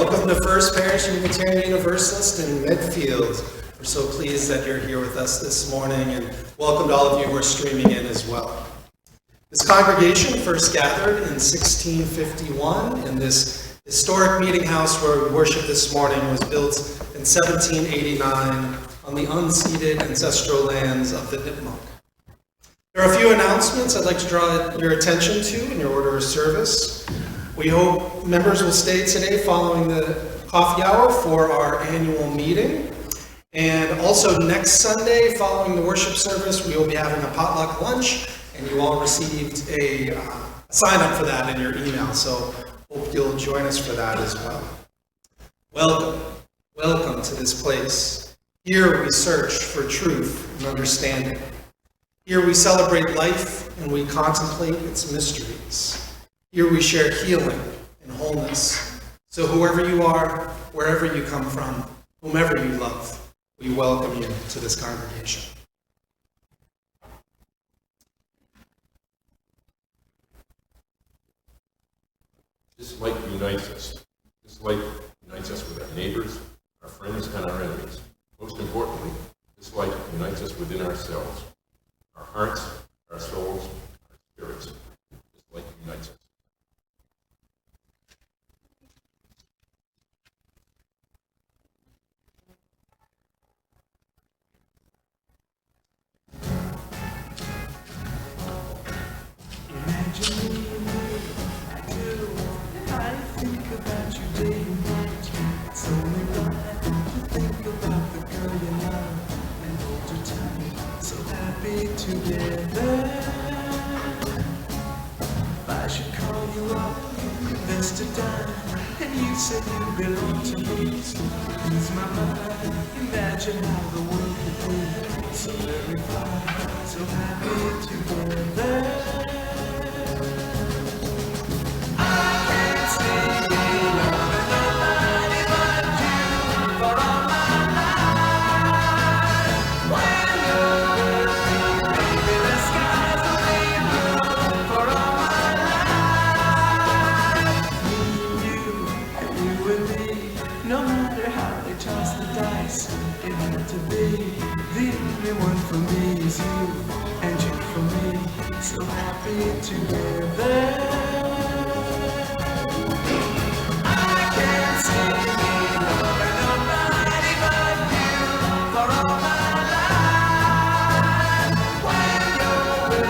Welcome to First Parish Unitarian Universalist in Medfield. We're so pleased that you're here with us this morning, and welcome to all of you who are streaming in as well. This congregation first gathered in 1651, and this historic meeting house where we worship this morning was built in 1789 on the unceded ancestral lands of the Nipmuc. There are a few announcements I'd like to draw your attention to in your order of service. We hope members will stay today following the coffee hour for our annual meeting. And also next Sunday, following the worship service, we will be having a potluck lunch, and you all received a sign up for that in your email. So hope you'll join us for that as well. Welcome to this place. Here we search for truth and understanding. Here we celebrate life and we contemplate its mysteries. Here we share healing and wholeness. So whoever you are, wherever you come from, whomever you love, we welcome you to this congregation. This light unites us. This light unites us with our neighbors, our friends, and our enemies. Most importantly, this light unites us within ourselves, our hearts, our souls, our spirits. This light unites us. Together, if I should call you up, invest a dime, and you said you belong to me, so ease my mind. Imagine how the world could be so very fine, so happy together. I can't stay loving nobody but you for all my life. When you're with me, baby, the skies will be blue for all my life. Me and me, no matter how they toss the dice, it had to be. The only one for me is you, and you for me, so happy together. I can't see me loving nobody but you for all my life. When you're with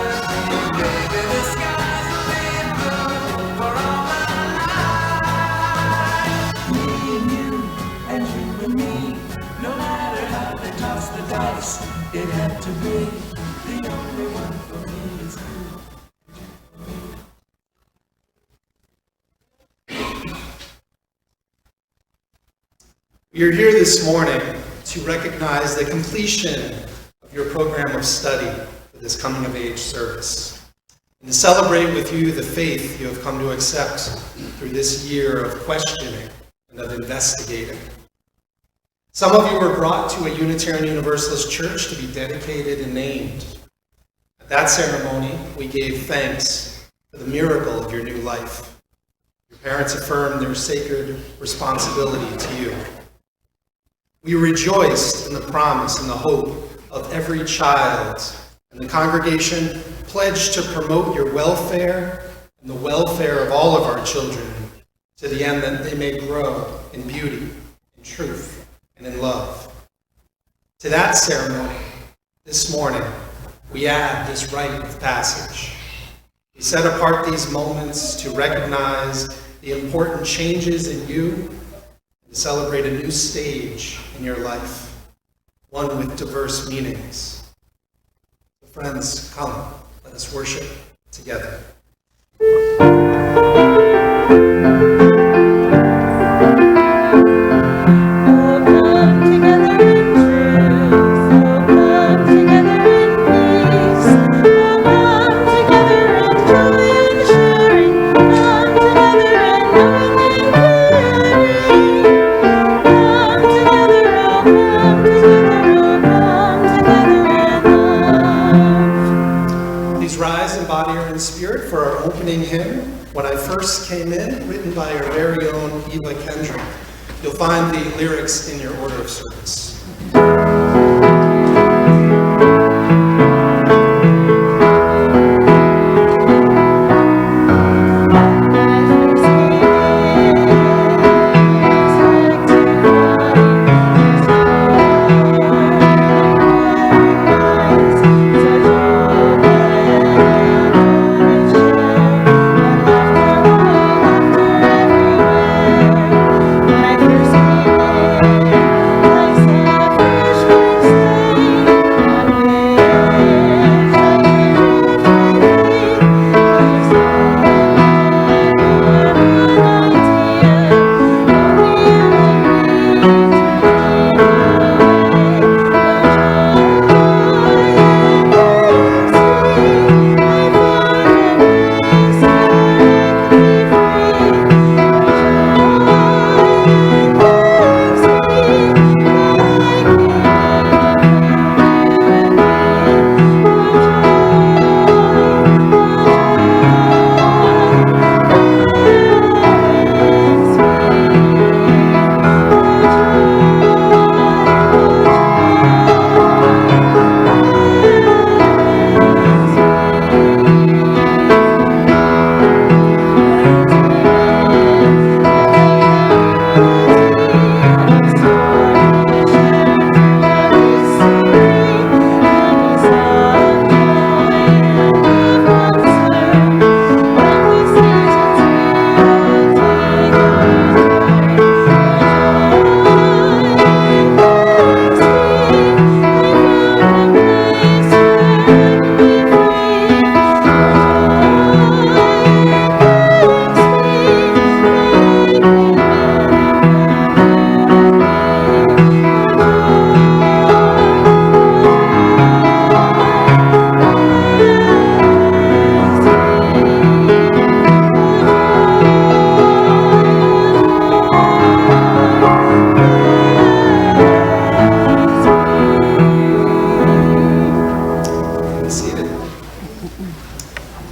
me, baby, the skies will be blue for all my life. Me and you and me, no matter how they toss the dice, it had to be. The only one for me is you. You're here this morning to recognize the completion of your program of study for this coming of age service, and to celebrate with you the faith you have come to accept through this year of questioning and of investigating. Some of you were brought to a Unitarian Universalist church to be dedicated and named. At that ceremony, we gave thanks for the miracle of your new life. Your parents affirmed their sacred responsibility to you. We rejoiced in the promise and the hope of every child, and the congregation pledged to promote your welfare and the welfare of all of our children to the end that they may grow in beauty, in truth, and in love. To that ceremony, this morning, we add this rite of passage. We set apart these moments to recognize the important changes in you and to celebrate a new stage in your life, one with diverse meanings. So friends, come, let us worship together. Rise and body are in spirit for our opening hymn, When I First first came in, written by our very own Eva Kendrick. You'll find the lyrics in your order of service.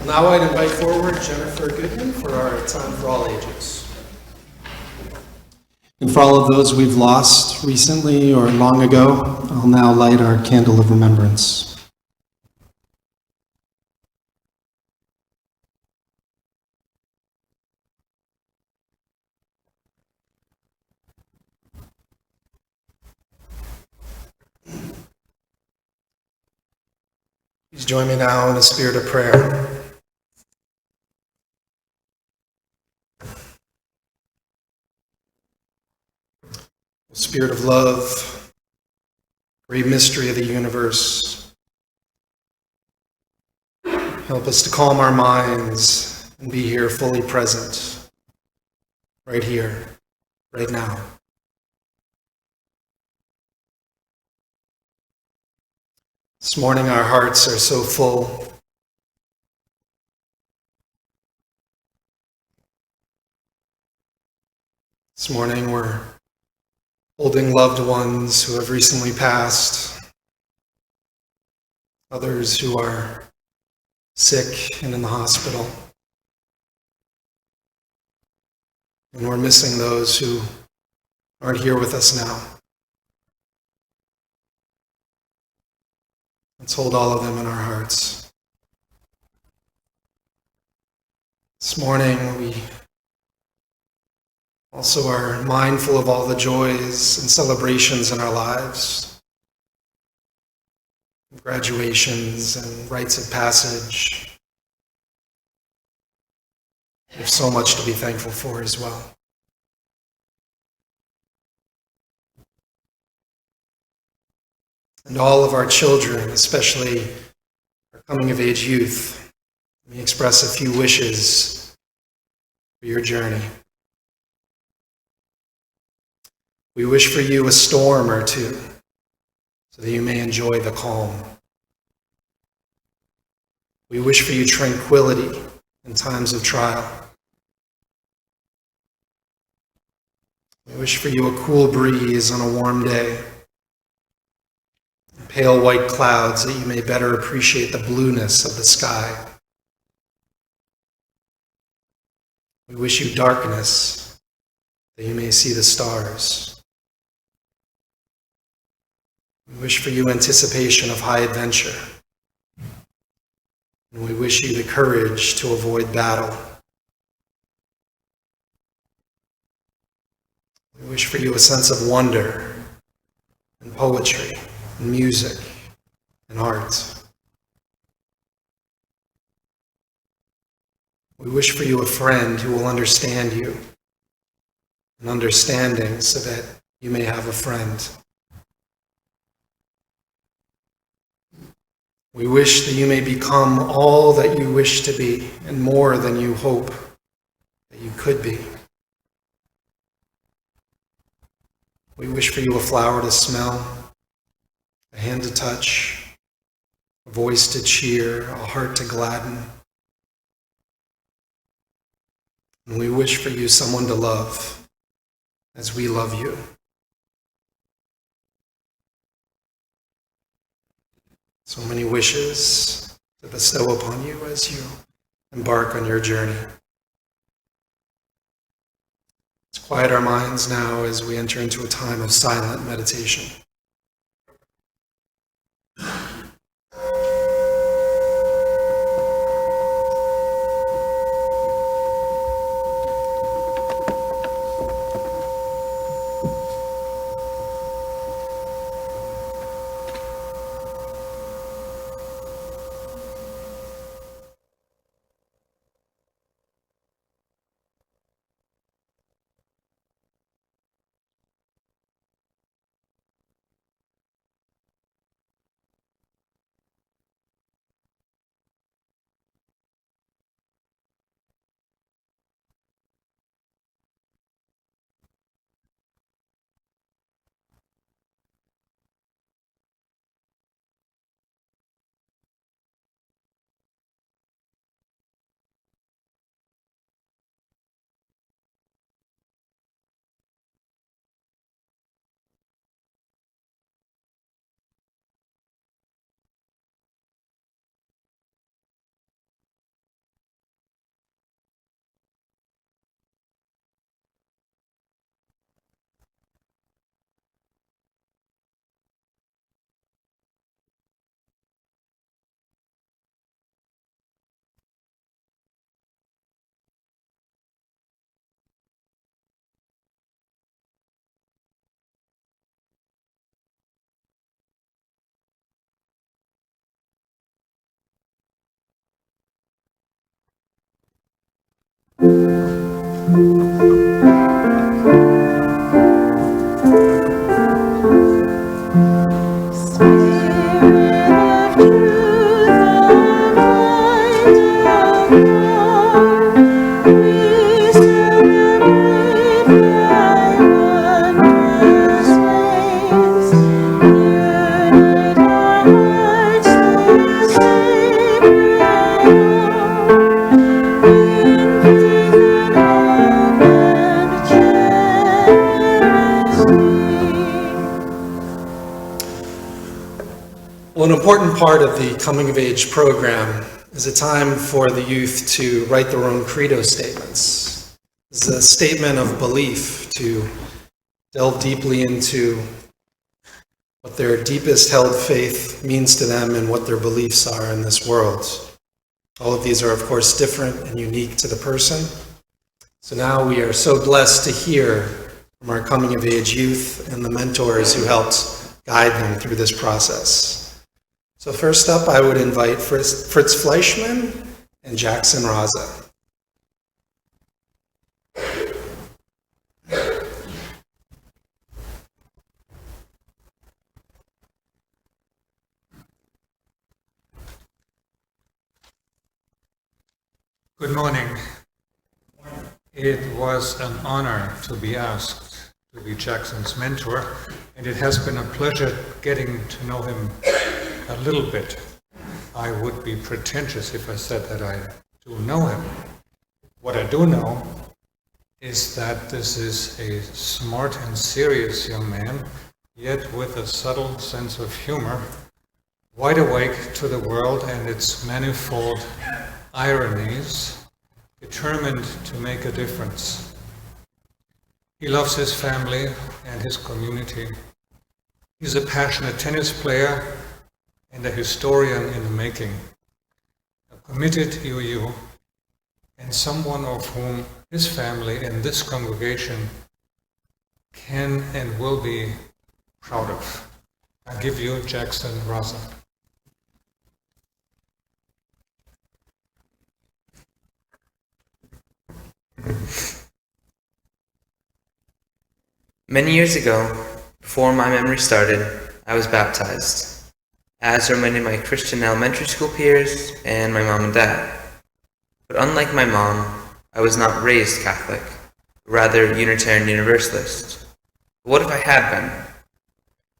Now I'd invite forward Jennifer Goodman for our Time for All Ages. And for all of those we've lost recently or long ago, I'll now light our candle of remembrance. Please join me now in a spirit of prayer. Spirit of love, great mystery of the universe, help us to calm our minds and be here fully present, right here, right now. This morning our hearts are so full. This morning we're holding loved ones who have recently passed, others who are sick and in the hospital. And we're missing those who aren't here with us now. Let's hold all of them in our hearts. This morning we also are mindful of all the joys and celebrations in our lives, graduations and rites of passage. There's so much to be thankful for as well. And all of our children, especially our coming-of-age youth, let me express a few wishes for your journey. We wish for you a storm or two so that you may enjoy the calm. We wish for you tranquility in times of trial. We wish for you a cool breeze on a warm day, and pale white clouds that you may better appreciate the blueness of the sky. We wish you darkness, that you may see the stars. We wish for you anticipation of high adventure. And we wish you the courage to avoid battle. We wish for you a sense of wonder and poetry and music and art. We wish for you a friend who will understand you, an understanding so that you may have a friend. We wish that you may become all that you wish to be and more than you hope that you could be. We wish for you a flower to smell, a hand to touch, a voice to cheer, a heart to gladden. And we wish for you someone to love as we love you. So many wishes to bestow upon you as you embark on your journey. Let's quiet our minds now as we enter into a time of silent meditation. Well, an important part of the Coming of Age program is a time for the youth to write their own credo statements. It's a statement of belief to delve deeply into what their deepest held faith means to them and what their beliefs are in this world. All of these are, of course, different and unique to the person. So now we are so blessed to hear from our Coming of Age youth and the mentors who helped guide them through this process. So first up, I would invite Fritz Fleischman and Jackson Raza. Good morning. It was an honor to be asked to be Jackson's mentor, and it has been a pleasure getting to know him a little bit. I would be pretentious if I said that I do know him. What I do know is that this is a smart and serious young man, yet with a subtle sense of humor, wide awake to the world and its manifold ironies, determined to make a difference. He loves his family and his community. He's a passionate tennis player and a historian in the making, a committed UU, and someone of whom his family and this congregation can and will be proud of. I give you Jackson Raza. Many years ago, before my memory started, I was baptized, as were many of my Christian elementary school peers and my mom and dad. But unlike my mom, I was not raised Catholic, rather Unitarian Universalist. But what if I had been?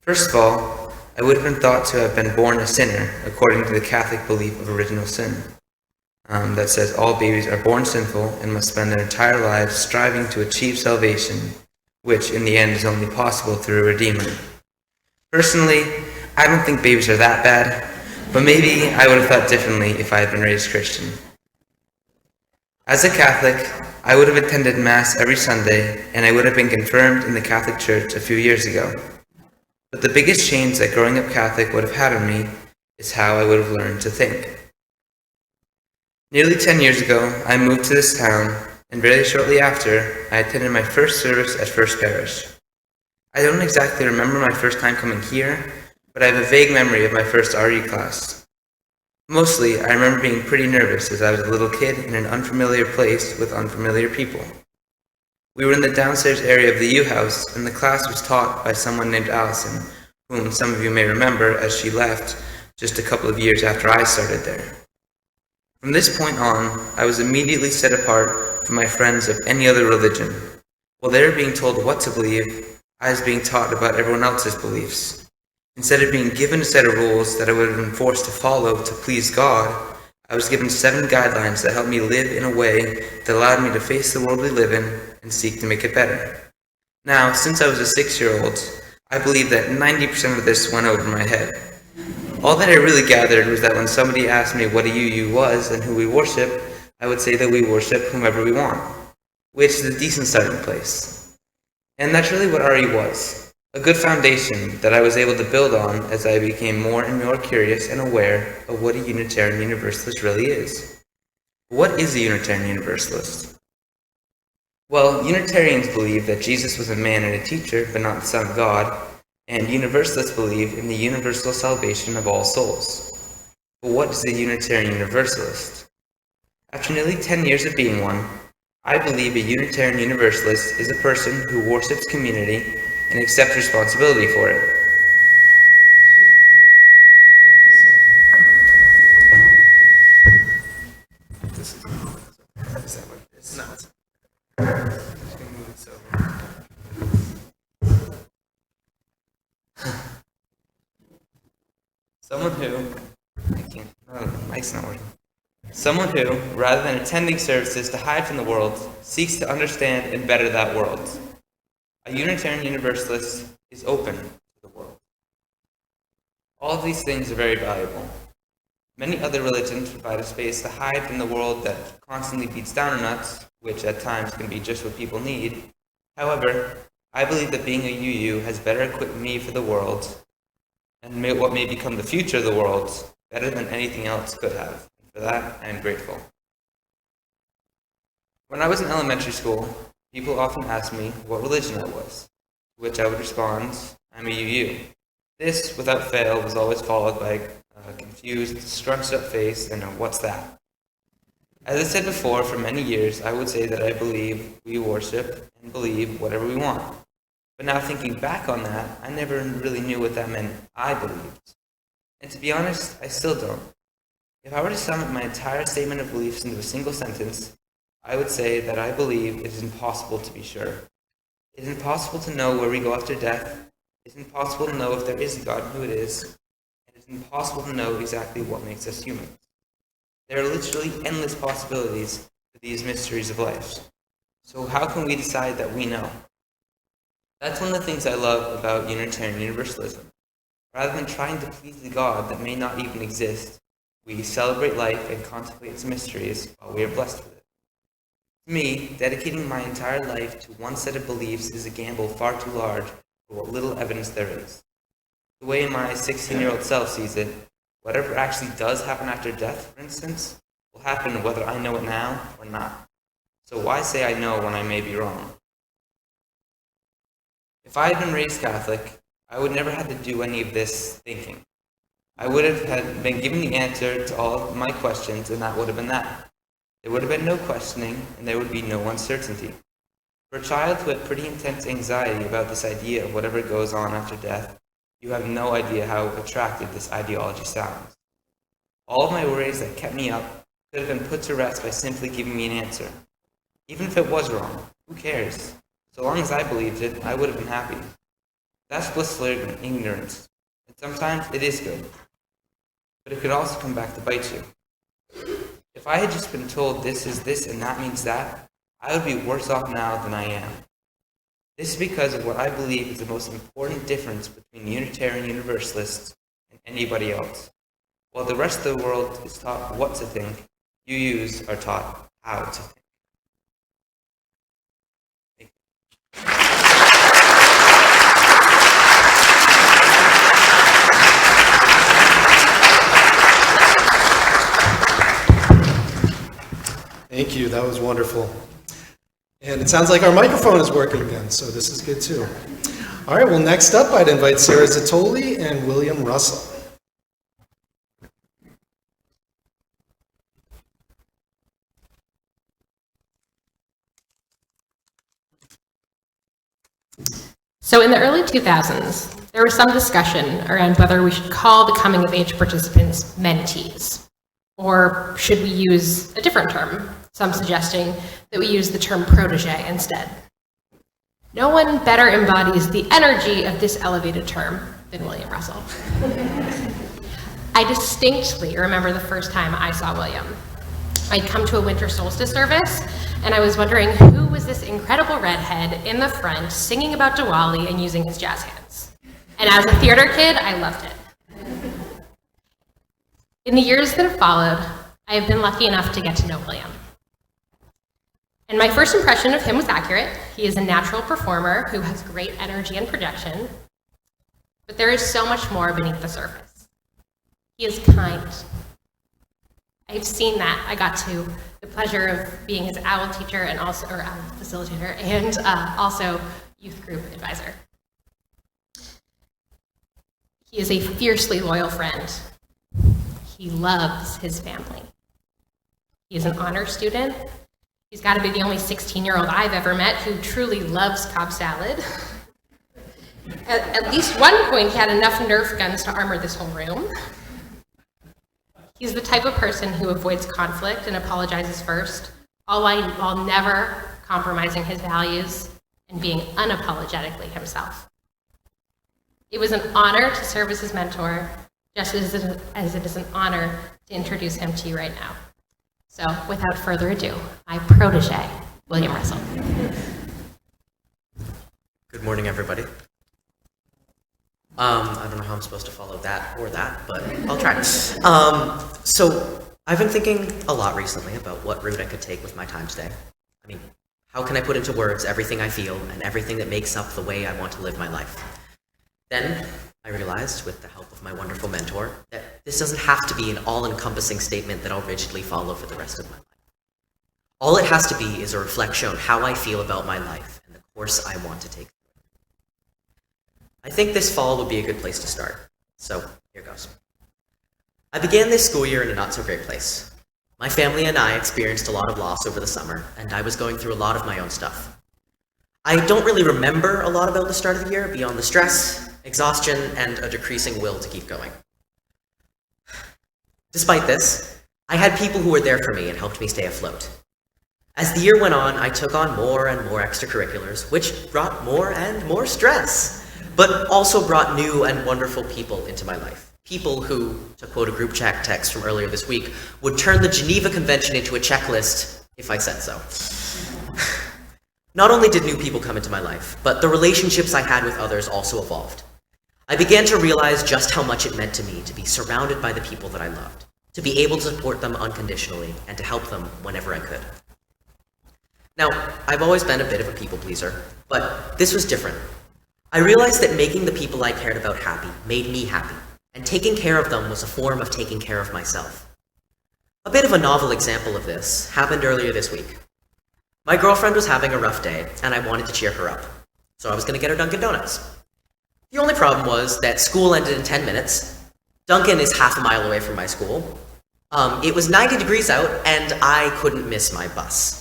First of all, I would have been thought to have been born a sinner, according to the Catholic belief of original sin, that says all babies are born sinful and must spend their entire lives striving to achieve salvation, which in the end is only possible through a Redeemer. Personally, I don't think babies are that bad, but maybe I would have thought differently if I had been raised Christian. As a Catholic, I would have attended Mass every Sunday, and I would have been confirmed in the Catholic Church a few years ago. But the biggest change that growing up Catholic would have had on me is how I would have learned to think. Nearly 10 years ago, I moved to this town, and very shortly after, I attended my first service at First Parish. I don't exactly remember my first time coming here, but I have a vague memory of my first RE class. Mostly, I remember being pretty nervous as I was a little kid in an unfamiliar place with unfamiliar people. We were in the downstairs area of the U House, and the class was taught by someone named Allison, whom some of you may remember as she left just a couple of years after I started there. From this point on, I was immediately set apart from my friends of any other religion. While they were being told what to believe, I was being taught about everyone else's beliefs. Instead of being given a set of rules that I would have been forced to follow to please God, I was given 7 guidelines that helped me live in a way that allowed me to face the world we live in and seek to make it better. Now, since I was a 6-year-old, I believe that 90% of this went over my head. All that I really gathered was that when somebody asked me what a UU was and who we worship, I would say that we worship whomever we want, which is a decent starting place. And that's really what RE was, a good foundation that I was able to build on as I became more and more curious and aware of what a Unitarian Universalist really is. What is a Unitarian Universalist? Well, Unitarians believe that Jesus was a man and a teacher, but not the Son of God, and Universalists believe in the universal salvation of all souls. But what is a Unitarian Universalist? After nearly 10 years of being one, I believe a Unitarian Universalist is a person who worships community and accepts responsibility for it. Someone who, rather than attending services to hide from the world, seeks to understand and better that world. A Unitarian Universalist is open to the world. All of these things are very valuable. Many other religions provide a space to hide from the world that constantly beats down on us, which at times can be just what people need. However, I believe that being a UU has better equipped me for the world, and what may become the future of the world, better than anything else could have. For that, I am grateful. When I was in elementary school, people often asked me what religion I was, to which I would respond, I'm a UU. This, without fail, was always followed by a confused, scrunched up face and a what's that? As I said before, for many years, I would say that I believe we worship and believe whatever we want. But now thinking back on that, I never really knew what that meant I believed. And to be honest, I still don't. If I were to sum up my entire statement of beliefs into a single sentence, I would say that I believe it is impossible to be sure. It is impossible to know where we go after death. It is impossible to know if there is a God and who it is. And it is impossible to know exactly what makes us human. There are literally endless possibilities for these mysteries of life. So how can we decide that we know? That's one of the things I love about Unitarian Universalism. Rather than trying to please the God that may not even exist, we celebrate life and contemplate its mysteries while we are blessed with it. To me, dedicating my entire life to one set of beliefs is a gamble far too large for what little evidence there is. The way my 16-year-old self sees it, whatever actually does happen after death, for instance, will happen whether I know it now or not. So why say I know when I may be wrong? If I had been raised Catholic, I would never have to do any of this thinking. I would have been given the answer to all of my questions, and that would have been that. There would have been no questioning, and there would be no uncertainty. For a child who had pretty intense anxiety about this idea of whatever goes on after death, you have no idea how attractive this ideology sounds. All of my worries that kept me up could have been put to rest by simply giving me an answer. Even if it was wrong, who cares? So long as I believed it, I would have been happy. That's blissful ignorance, and sometimes it is good. But it could also come back to bite you. If I had just been told this is this and that means that, I would be worse off now than I am. This is because of what I believe is the most important difference between Unitarian Universalists and anybody else. While the rest of the world is taught what to think, UUs are taught how to think. Thank you, that was wonderful. And it sounds like our microphone is working again, so this is good too. All right, well, next up, I'd invite Sarah Zatoli and William Russell. So in the early 2000s, there was some discussion around whether we should call the coming of age participants mentees, or should we use a different term, some suggesting that we use the term protege instead. No one better embodies the energy of this elevated term than William Russell. I distinctly remember the first time I saw William. I'd come to a winter solstice service, and I was wondering who was this incredible redhead in the front singing about Diwali and using his jazz hands. And as a theater kid, I loved it. In the years that have followed, I have been lucky enough to get to know William. And my first impression of him was accurate. He is a natural performer who has great energy and projection, but there is so much more beneath the surface. He is kind. I've seen that. I got to the pleasure of being his OWL teacher and also, or OWL facilitator, and also youth group advisor. He is a fiercely loyal friend. He loves his family. He is an honor student. He's got to be the only 16-year-old I've ever met who truly loves Cobb salad. At least one point, he had enough Nerf guns to armor this whole room. He's the type of person who avoids conflict and apologizes first, all while never compromising his values and being unapologetically himself. It was an honor to serve as his mentor, just as it is an honor to introduce him to you right now. So, without further ado, my protege, William Russell. Good morning, everybody. I don't know how I'm supposed to follow that or that, but I'll try. So, I've been thinking a lot recently about what route I could take with my time today. I mean, how can I put into words everything I feel and everything that makes up the way I want to live my life? Then, I realized, with the help of my wonderful mentor, that this doesn't have to be an all-encompassing statement that I'll rigidly follow for the rest of my life. All it has to be is a reflection on how I feel about my life and the course I want to take. I think this fall would be a good place to start. So, here goes. I began this school year in a not-so-great place. My family and I experienced a lot of loss over the summer, and I was going through a lot of my own stuff. I don't really remember a lot about the start of the year beyond the stress, exhaustion, and a decreasing will to keep going. Despite this, I had people who were there for me and helped me stay afloat. As the year went on, I took on more and more extracurriculars, which brought more and more stress, but also brought new and wonderful people into my life. People who, to quote a group chat text from earlier this week, would turn the Geneva Convention into a checklist if I said so. Not only did new people come into my life, but the relationships I had with others also evolved. I began to realize just how much it meant to me to be surrounded by the people that I loved, to be able to support them unconditionally, and to help them whenever I could. Now, I've always been a bit of a people pleaser, but this was different. I realized that making the people I cared about happy made me happy, and taking care of them was a form of taking care of myself. A bit of a novel example of this happened earlier this week. My girlfriend was having a rough day, and I wanted to cheer her up, so I was going to get her Dunkin' Donuts. The only problem was that school ended in 10 minutes. Dunkin' is half a mile away from my school. It was 90 degrees out, and I couldn't miss my bus.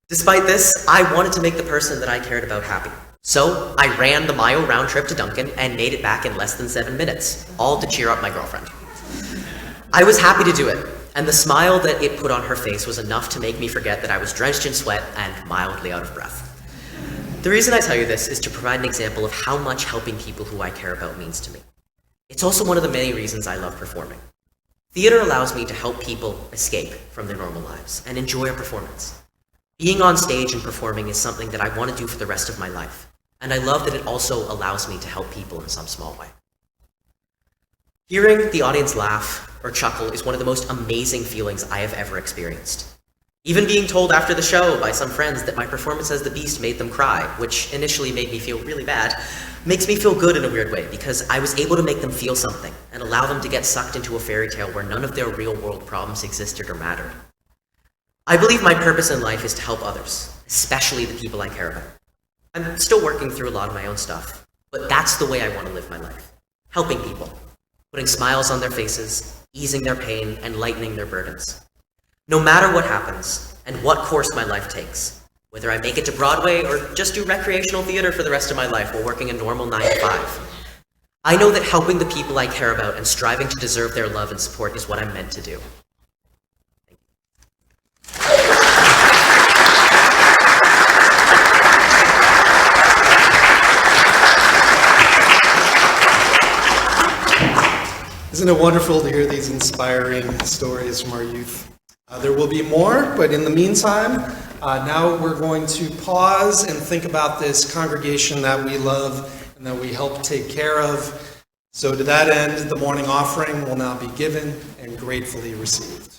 Despite this, I wanted to make the person that I cared about happy. So I ran the mile round trip to Dunkin' and made it back in less than 7 minutes, all to cheer up my girlfriend. I was happy to do it, and the smile that it put on her face was enough to make me forget that I was drenched in sweat and mildly out of breath. The reason I tell you this is to provide an example of how much helping people who I care about means to me. It's also one of the many reasons I love performing. Theater allows me to help people escape from their normal lives and enjoy a performance. Being on stage and performing is something that I want to do for the rest of my life, and I love that it also allows me to help people in some small way. Hearing the audience laugh or chuckle is one of the most amazing feelings I have ever experienced. Even being told after the show by some friends that my performance as the Beast made them cry, which initially made me feel really bad, makes me feel good in a weird way because I was able to make them feel something and allow them to get sucked into a fairy tale where none of their real-world problems existed or mattered. I believe my purpose in life is to help others, especially the people I care about. I'm still working through a lot of my own stuff, but that's the way I want to live my life. Helping people, putting smiles on their faces, easing their pain, and lightening their burdens. No matter what happens, and what course my life takes, whether I make it to Broadway or just do recreational theater for the rest of my life while working a normal 9 to 5, I know that helping the people I care about and striving to deserve their love and support is what I'm meant to do. Isn't it wonderful to hear these inspiring stories from our youth? There will be more, but in the meantime, now we're going to pause and think about this congregation that we love and that we help take care of. So to that end, the morning offering will now be given and gratefully received.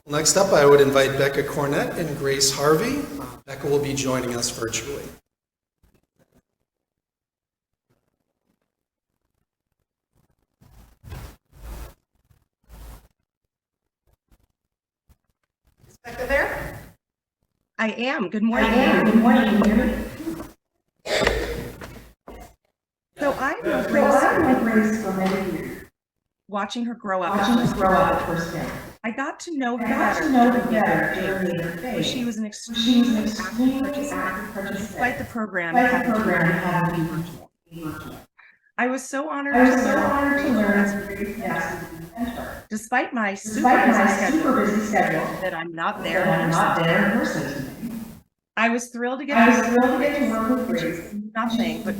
Next up, I would invite Becca Cornett and Grace Harvey. Becca will be joining us virtually. Is Becca there? I am. Good morning. Good morning. Can you hear me? So I know So I've Grace met Grace for many years, watching her grow up. watching her grow up at First Family. I got to know her better during Neighbor Faith. She was an extremely active participant, despite the program having to be virtual. I was so honored to learn as a great mentor. Despite my super busy schedule, that I'm not there in person. I was thrilled to get to work with Grace. Nothing but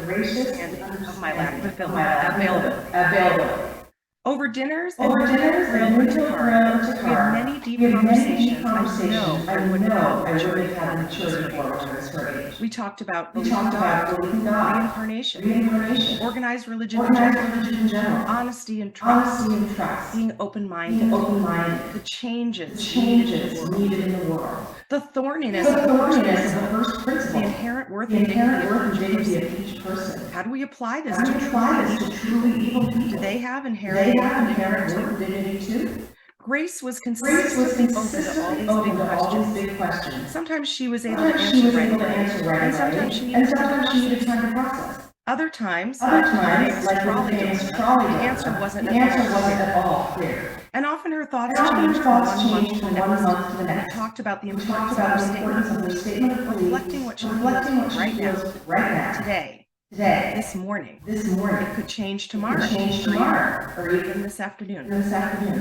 gracious and of my lack of availability. Over dinners and grilled to car, we had many deep conversations I would have had maturity for. We talked about belief in God, reincarnation, organized religion in general, honesty and trust, being open-minded, the changes needed in the world, the thorniness of the first principle, the inherent worth and dignity of each person. How do we apply this to truly evil people? Do they have inherent worth and dignity too? Grace was consistently open to all these big questions. Sometimes she was able to answer right away, and sometimes she needed time to process. Other times, like the famous trolley, the answer wasn't at all clear. And often her thoughts changed from 1 month to the next. We talked about the importance of her statement of belief, reflecting what she feels right now, today, this morning. It could change tomorrow, or even this afternoon.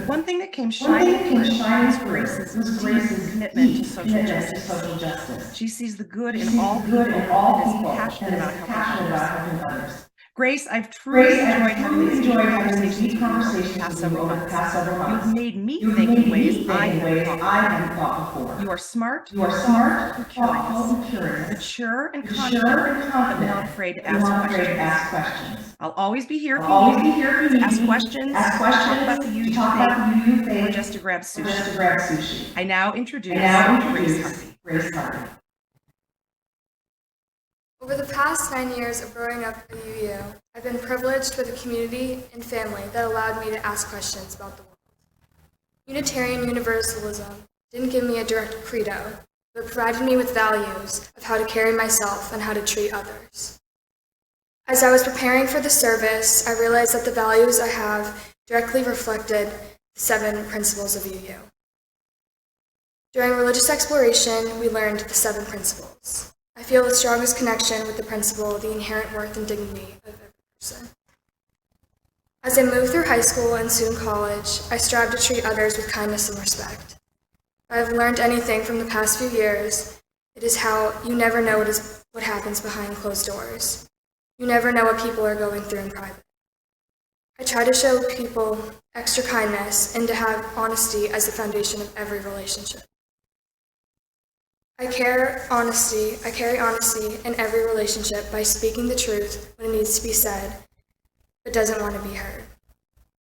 One thing that came shining through was Grace's commitment to social justice. She sees the good in all people and is passionate about helping others. Grace, I've truly enjoyed having these deep conversations over the past several months. You've made me think in ways I hadn't thought before. You are smart, thoughtful, curious, mature and confident, but not afraid to ask questions. I'll always be here for you to ask questions, talk about the you think, or just to grab sushi. I now introduce Grace Harvey. Over the past 9 years of growing up at UU, I've been privileged with a community and family that allowed me to ask questions about the world. Unitarian Universalism didn't give me a direct credo, but provided me with values of how to carry myself and how to treat others. As I was preparing for the service, I realized that the values I have directly reflected the 7 principles of UU. During religious exploration, we learned the 7 principles. I feel the strongest connection with the principle of the inherent worth and dignity of every person. As I move through high school and soon college, I strive to treat others with kindness and respect. If I have learned anything from the past few years, it is how you never know what happens behind closed doors. You never know what people are going through in private. I try to show people extra kindness and to have honesty as the foundation of every relationship. I carry honesty in every relationship by speaking the truth when it needs to be said, but doesn't want to be heard.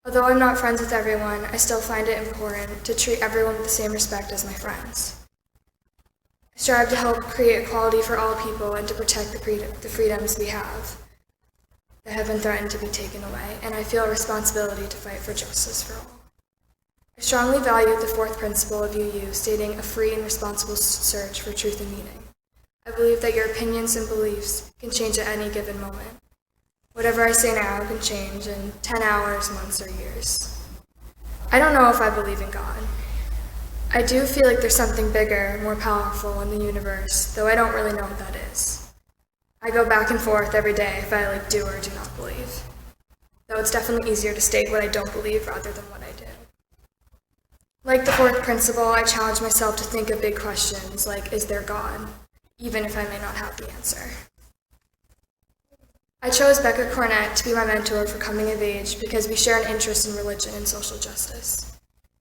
Although I'm not friends with everyone, I still find it important to treat everyone with the same respect as my friends. I strive to help create equality for all people and to protect the freedoms we have that have been threatened to be taken away, and I feel a responsibility to fight for justice for all. I strongly value the 4th principle of UU, stating a free and responsible search for truth and meaning. I believe that your opinions and beliefs can change at any given moment. Whatever I say now can change in 10 hours, months, or years. I don't know if I believe in God. I do feel like there's something bigger, more powerful in the universe, though I don't really know what that is. I go back and forth every day if I do or do not believe. Though it's definitely easier to state what I don't believe rather than what I do. Like the 4th principle, I challenge myself to think of big questions like, is there God? Even if I may not have the answer. I chose Becca Cornett to be my mentor for coming of age because we share an interest in religion and social justice.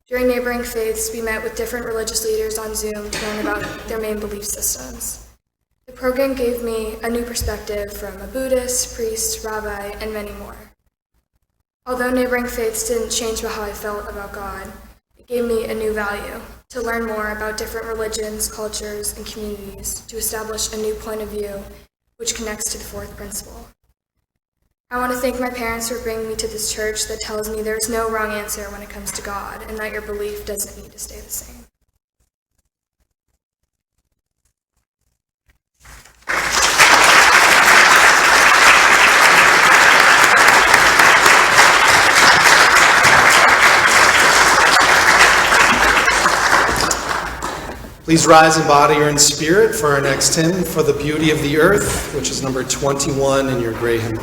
During Neighboring Faiths, we met with different religious leaders on Zoom to learn about their main belief systems. The program gave me a new perspective from a Buddhist, priest, rabbi, and many more. Although Neighboring Faiths didn't change how I felt about God, it gave me a new value, to learn more about different religions, cultures, and communities, to establish a new point of view, which connects to the 4th principle. I want to thank my parents for bringing me to this church that tells me there is no wrong answer when it comes to God, and that your belief doesn't need to stay the same. Please rise in body or in spirit for our next hymn, For the Beauty of the Earth, which is number 21 in your gray hymn.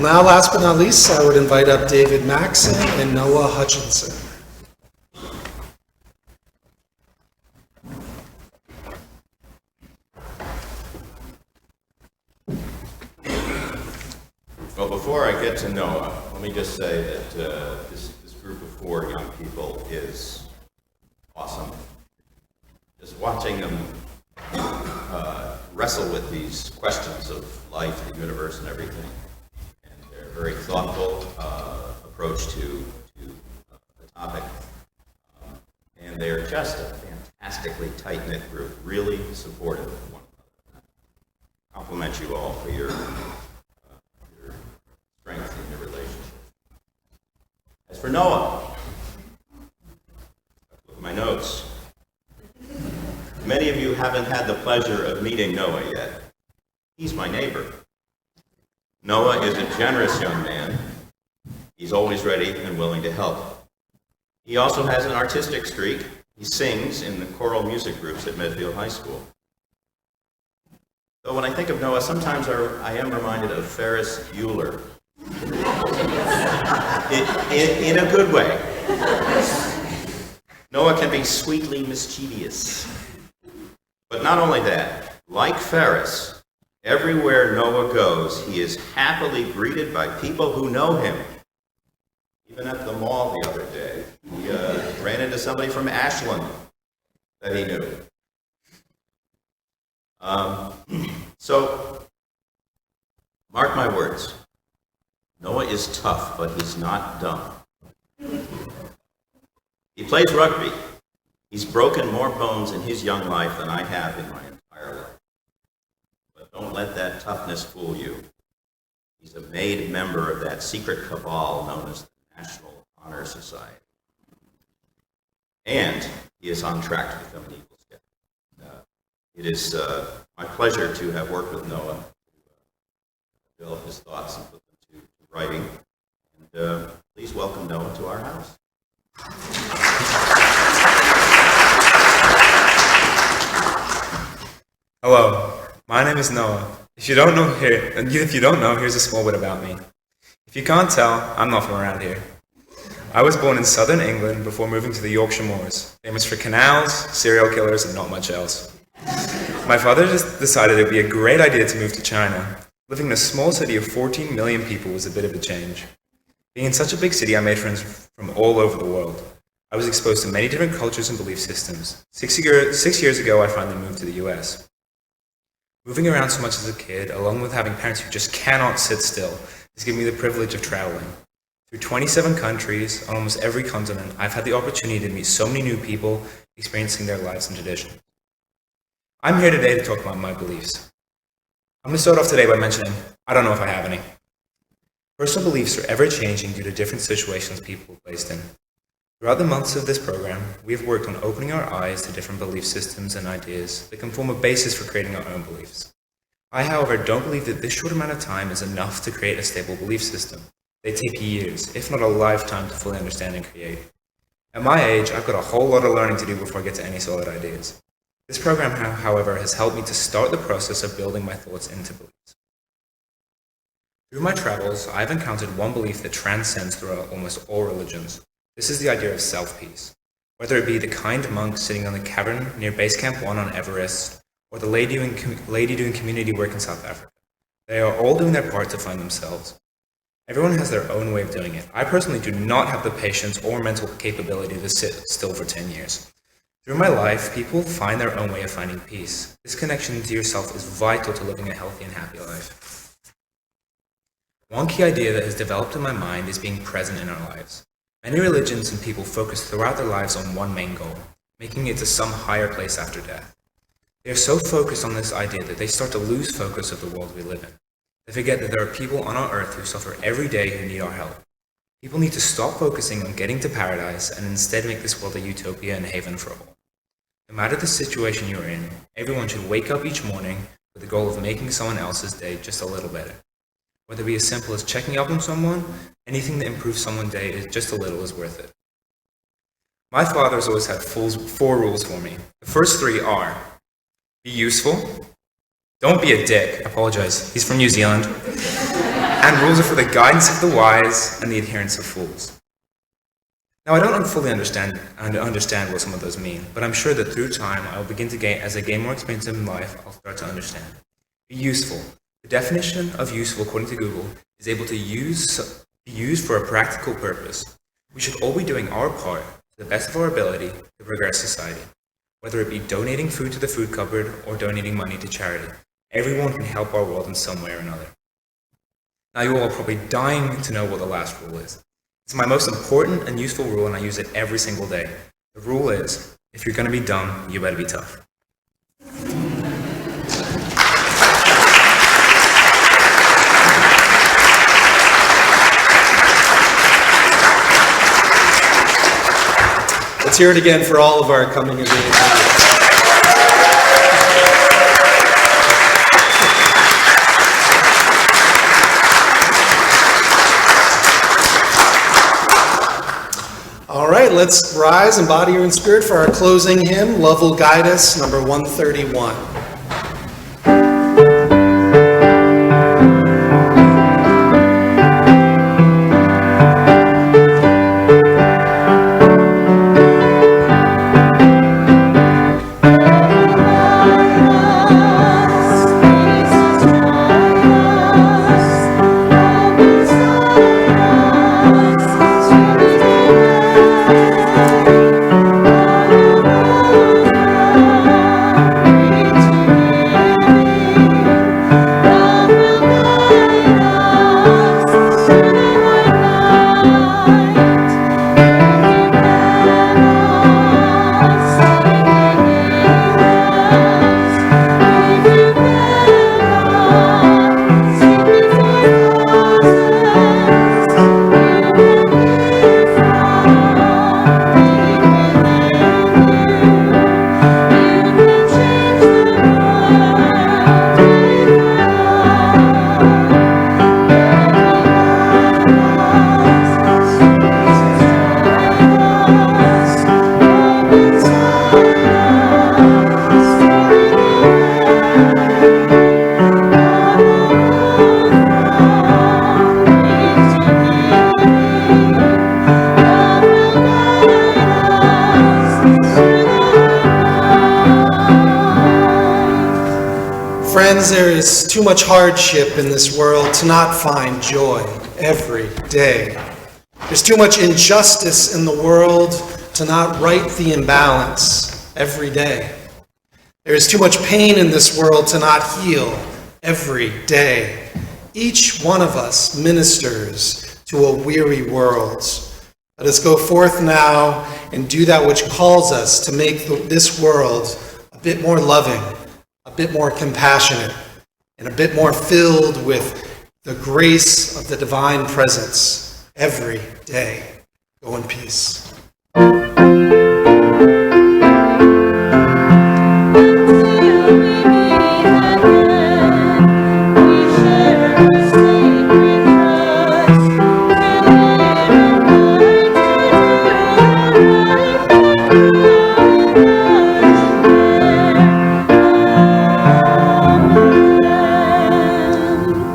Now, last but not least, I would invite up David Maxon and Noah Hutchinson. Well, before I get to Noah, let me just say that this group of 4 young people is awesome. Just watching them wrestle with these questions of life, the universe, and everything. And their very thoughtful approach to the topic. And they're just a fantastically tight-knit group, really supportive of one another. I compliment you all for your strength in your relationship. As for Noah, look at my notes. Many of you haven't had the pleasure of meeting Noah yet. He's my neighbor. Noah is a generous young man. He's always ready and willing to help. He also has an artistic streak. He sings in the choral music groups at Medfield High School. Though when I think of Noah, sometimes I am reminded of Ferris Bueller. In a good way. Noah can be sweetly mischievous. But not only that, like Ferris, everywhere Noah goes, he is happily greeted by people who know him. Even at the mall the other day, he ran into somebody from Ashland that he knew. So, mark my words. Noah is tough, but he's not dumb. He plays rugby. He's broken more bones in his young life than I have in my entire life. But don't let that toughness fool you. He's a made member of that secret cabal known as the National Honor Society. And he is on track to become an Eagle Scout. It is my pleasure to have worked with Noah, to develop his thoughts and put them to writing. And please welcome Noah to our house. Hello, my name is Noah. If you don't know, here's a small bit about me. If you can't tell, I'm not from around here. I was born in southern England before moving to the Yorkshire Moors, famous for canals, serial killers, and not much else. My father just decided it would be a great idea to move to China. Living in a small city of 14 million people was a bit of a change. Being in such a big city, I made friends from all over the world. I was exposed to many different cultures and belief systems. 6 years ago, I finally moved to the US. Moving around so much as a kid, along with having parents who just cannot sit still, has given me the privilege of traveling. Through 27 countries, on almost every continent, I've had the opportunity to meet so many new people, experiencing their lives and traditions. I'm here today to talk about my beliefs. I'm going to start off today by mentioning, I don't know if I have any. Personal beliefs are ever-changing due to different situations people are placed in. Throughout the months of this program, we have worked on opening our eyes to different belief systems and ideas that can form a basis for creating our own beliefs. I, however, don't believe that this short amount of time is enough to create a stable belief system. They take years, if not a lifetime, to fully understand and create. At my age, I've got a whole lot of learning to do before I get to any solid ideas. This program, however, has helped me to start the process of building my thoughts into beliefs. Through my travels, I've encountered one belief that transcends throughout almost all religions. This is the idea of self-peace. Whether it be the kind monk sitting on the cavern near Base Camp 1 on Everest, or the lady doing community work in South Africa. They are all doing their part to find themselves. Everyone has their own way of doing it. I personally do not have the patience or mental capability to sit still for 10 years. Through my life, people find their own way of finding peace. This connection to yourself is vital to living a healthy and happy life. One key idea that has developed in my mind is being present in our lives. Many religions and people focus throughout their lives on one main goal, making it to some higher place after death. They are so focused on this idea that they start to lose focus of the world we live in. They forget that there are people on our earth who suffer every day who need our help. People need to stop focusing on getting to paradise and instead make this world a utopia and haven for all. No matter the situation you're in, everyone should wake up each morning with the goal of making someone else's day just a little better. Whether it be as simple as checking up on someone, anything that improves someone's day is just a little is worth it. My father has always had 4 rules for me. The first 3 are, be useful, don't be a dick, I apologize, he's from New Zealand, and rules are for the guidance of the wise and the adherence of fools. Now I don't fully understand what some of those mean, but I'm sure that through time I will begin to gain, as I gain more experience in life, I'll start to understand. Be useful. The definition of useful, according to Google, is able to be used for a practical purpose. We should all be doing our part, to the best of our ability, to progress society. Whether it be donating food to the food cupboard or donating money to charity, everyone can help our world in some way or another. Now you all are probably dying to know what the last rule is. It's my most important and useful rule, and I use it every single day. The rule is, if you're going to be dumb, you better be tough. Let's hear it again for all of our coming of age leaders. All right, let's rise in body or in spirit for our closing hymn, Love Will Guide Us, number 131. Friends, there is too much hardship in this world to not find joy every day. There's too much injustice in the world to not right the imbalance every day. There is too much pain in this world to not heal every day. Each one of us ministers to a weary world. Let us go forth now and do that which calls us to make this world a bit more loving, a bit more compassionate, and a bit more filled with the grace of the divine presence every day. Go in peace.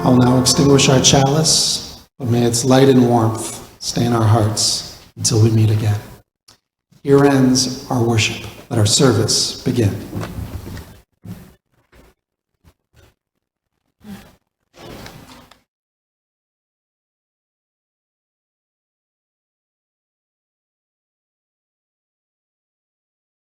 I'll now extinguish our chalice, but may its light and warmth stay in our hearts until we meet again. Here ends our worship. Let our service begin.